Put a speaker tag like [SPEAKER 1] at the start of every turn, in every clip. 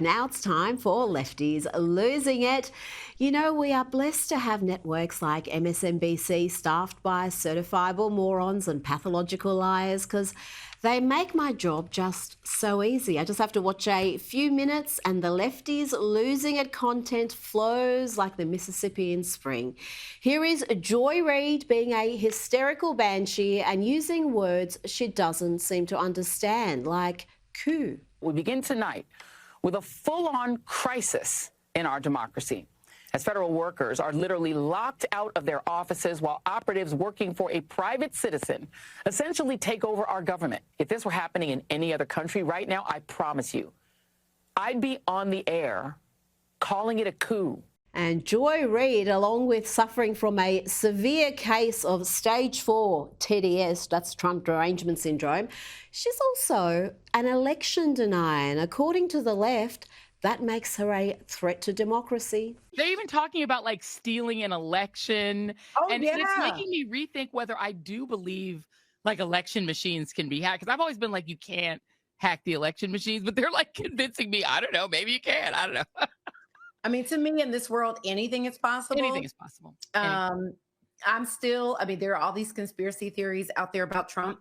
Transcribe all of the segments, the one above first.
[SPEAKER 1] Now it's time for Lefties Losing It. You know, we are blessed to have networks like MSNBC staffed by certifiable morons and pathological liars because they make my job just so easy. I just have to watch a few minutes and the Lefties Losing It content flows like the Mississippi in spring. Here is Joy Reid being a hysterical banshee and using words she doesn't seem to understand, like coup.
[SPEAKER 2] We begin tonight with a full-on crisis in our democracy, as federal workers are literally locked out of their offices while operatives working for a private citizen essentially take over our government. If this were happening in any other country right now, I promise you, I'd be on the air calling it a coup.
[SPEAKER 1] And Joy Reid, along with suffering from a severe case of stage 4 TDS, that's Trump derangement syndrome, she's also an election denier. And according to the left, that makes her a threat to democracy.
[SPEAKER 3] They're even talking about like stealing an election. And it's making me rethink whether I do believe like election machines can be hacked. Because I've always been like, you can't hack the election machines, but they're like convincing me, I don't know, maybe you can, I don't know.
[SPEAKER 4] I mean, to me, in this world, anything is possible.
[SPEAKER 3] Anything is possible.
[SPEAKER 4] I'm still, I mean, there are all these conspiracy theories out there about Trump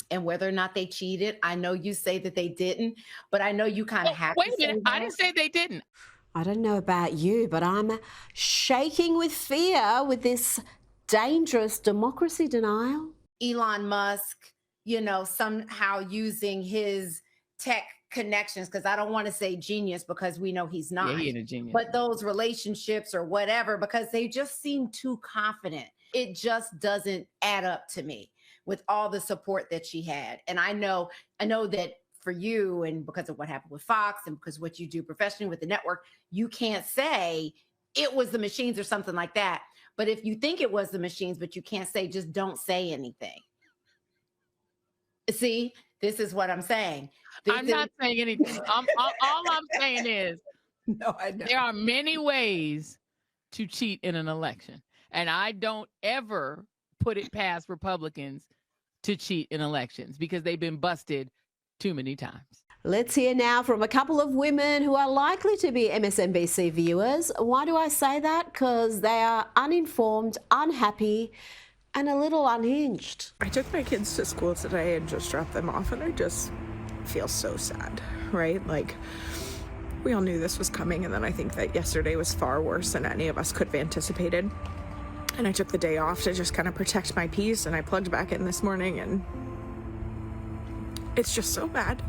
[SPEAKER 4] and whether or not they cheated. I know you say that they didn't, but I know you kind of have
[SPEAKER 3] Wait
[SPEAKER 4] to
[SPEAKER 3] a minute, I didn't say they didn't.
[SPEAKER 1] I don't know about you, but I'm shaking with fear with this dangerous democracy denial.
[SPEAKER 4] Elon Musk, you know, somehow using his tech connections, because I don't want to say genius because we know he's not.
[SPEAKER 3] Yeah, he ain't a genius.
[SPEAKER 4] But those relationships or whatever, because they just seem too confident. It just doesn't add up to me with all the support that she had. And I know that for you, and because of what happened with Fox and because what you do professionally with the network, you can't say it was the machines or something like that. But if you think it was the machines, but you can't say, just don't say anything. See, this is what I'm saying.
[SPEAKER 3] I'm not saying anything. All I'm saying is
[SPEAKER 4] no, I know.
[SPEAKER 3] There are many ways to cheat in an election. And I don't ever put it past Republicans to cheat in elections because they've been busted too many times.
[SPEAKER 1] Let's hear now from a couple of women who are likely to be MSNBC viewers. Why do I say that? Because they are uninformed, unhappy, and a little unhinged.
[SPEAKER 5] I took my kids to school today and just dropped them off, and I just feel so sad, right? Like, we all knew this was coming, and then I think that yesterday was far worse than any of us could have anticipated. And I took the day off to just kind of protect my peace, and I plugged back in this morning, and it's just so bad.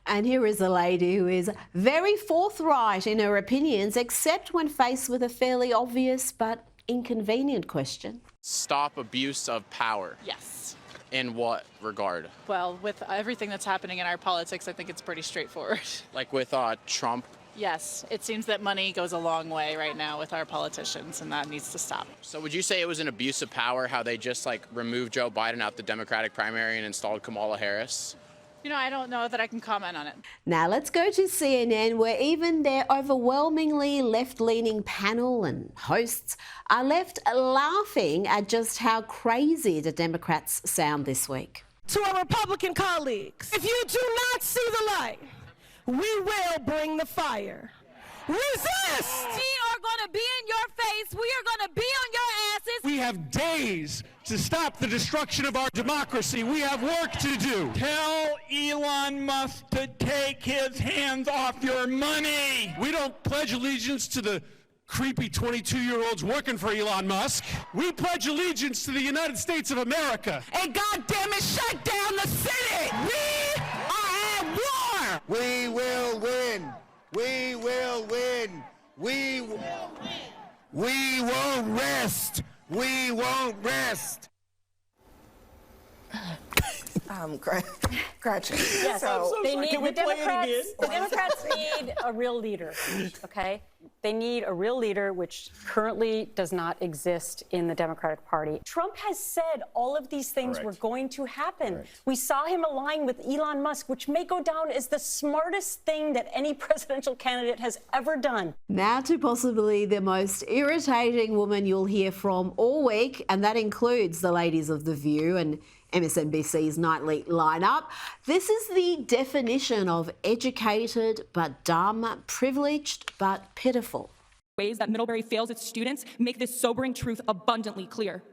[SPEAKER 1] And here is a lady who is very forthright in her opinions, except when faced with a fairly obvious but inconvenient question.
[SPEAKER 6] Stop abuse of power.
[SPEAKER 7] Yes.
[SPEAKER 6] In what regard?
[SPEAKER 7] Well, with everything that's happening in our politics, I think it's pretty straightforward.
[SPEAKER 6] Like with Trump?
[SPEAKER 7] Yes. It seems that money goes a long way right now with our politicians, and that needs to stop.
[SPEAKER 6] So would you say it was an abuse of power how they just like removed Joe Biden out the Democratic primary and installed Kamala Harris?
[SPEAKER 7] You know, I don't know that I can comment on it.
[SPEAKER 1] Now let's go to CNN, where even their overwhelmingly left-leaning panel and hosts are left laughing at just how crazy the Democrats sound this week.
[SPEAKER 8] To our Republican colleagues, if you do not see the light, we will bring the fire. Resist!
[SPEAKER 9] We are going to be in your face. We are going to be on your asses.
[SPEAKER 10] We have days to stop the destruction of our democracy. We have work to do. Tell Elon Musk to take his hands off your money. We don't pledge allegiance to the creepy 22-year-olds working for Elon Musk. We pledge allegiance to the United States of America.
[SPEAKER 8] And goddamn it, shut down the city! We are at war!
[SPEAKER 11] We will win! We will win! We will win! We won't rest! We won't rest!
[SPEAKER 12] Gretchen.
[SPEAKER 13] Yes, the Democrats need a real leader, okay? They need a real leader, which currently does not exist in the Democratic Party. Trump has said all of these things were going to happen. We saw him align with Elon Musk, which may go down as the smartest thing that any presidential candidate has ever done.
[SPEAKER 1] Now to possibly the most irritating woman you'll hear from all week, and that includes the ladies of The View. And MSNBC's nightly lineup. This is the definition of educated but dumb, privileged but pitiful.
[SPEAKER 12] Ways that Middlebury fails its students make this sobering truth abundantly clear.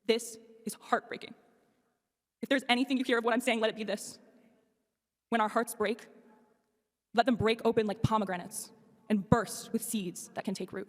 [SPEAKER 12] This is heartbreaking. If there's anything you hear of what I'm saying, let it be this. When our hearts break, let them break open like pomegranates and burst with seeds that can take root.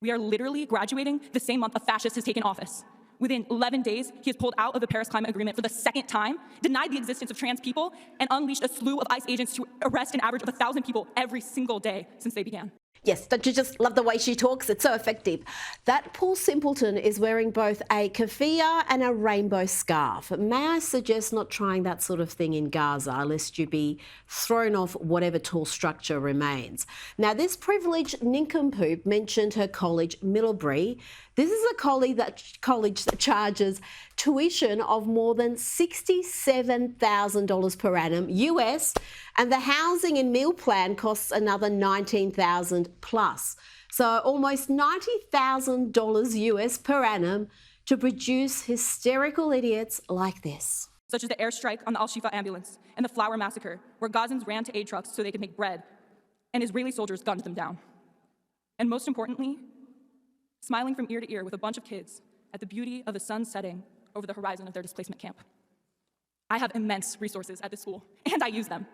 [SPEAKER 12] We are literally graduating the same month a fascist has taken office. Within 11 days, he has pulled out of the Paris Climate Agreement for the second time, denied the existence of trans people, and unleashed a slew of ICE agents to arrest an average of 1,000 people every single day since they began.
[SPEAKER 1] Yes, don't you just love the way she talks? It's so effective. That poor simpleton is wearing both a keffiyeh and a rainbow scarf. May I suggest not trying that sort of thing in Gaza, lest you be thrown off whatever tall structure remains. Now, this privileged nincompoop mentioned her college, Middlebury. This is a college that charges tuition of more than $67,000 per annum US, and the housing and meal plan costs another $19,000 plus. So almost $90,000 US per annum to produce hysterical idiots like this.
[SPEAKER 12] Such as the airstrike on the Al-Shifa ambulance and the flour massacre, where Gazans ran to aid trucks so they could make bread, and Israeli soldiers gunned them down. And most importantly, smiling from ear to ear with a bunch of kids at the beauty of the sun setting over the horizon of their displacement camp. I have immense resources at this school, and I use them.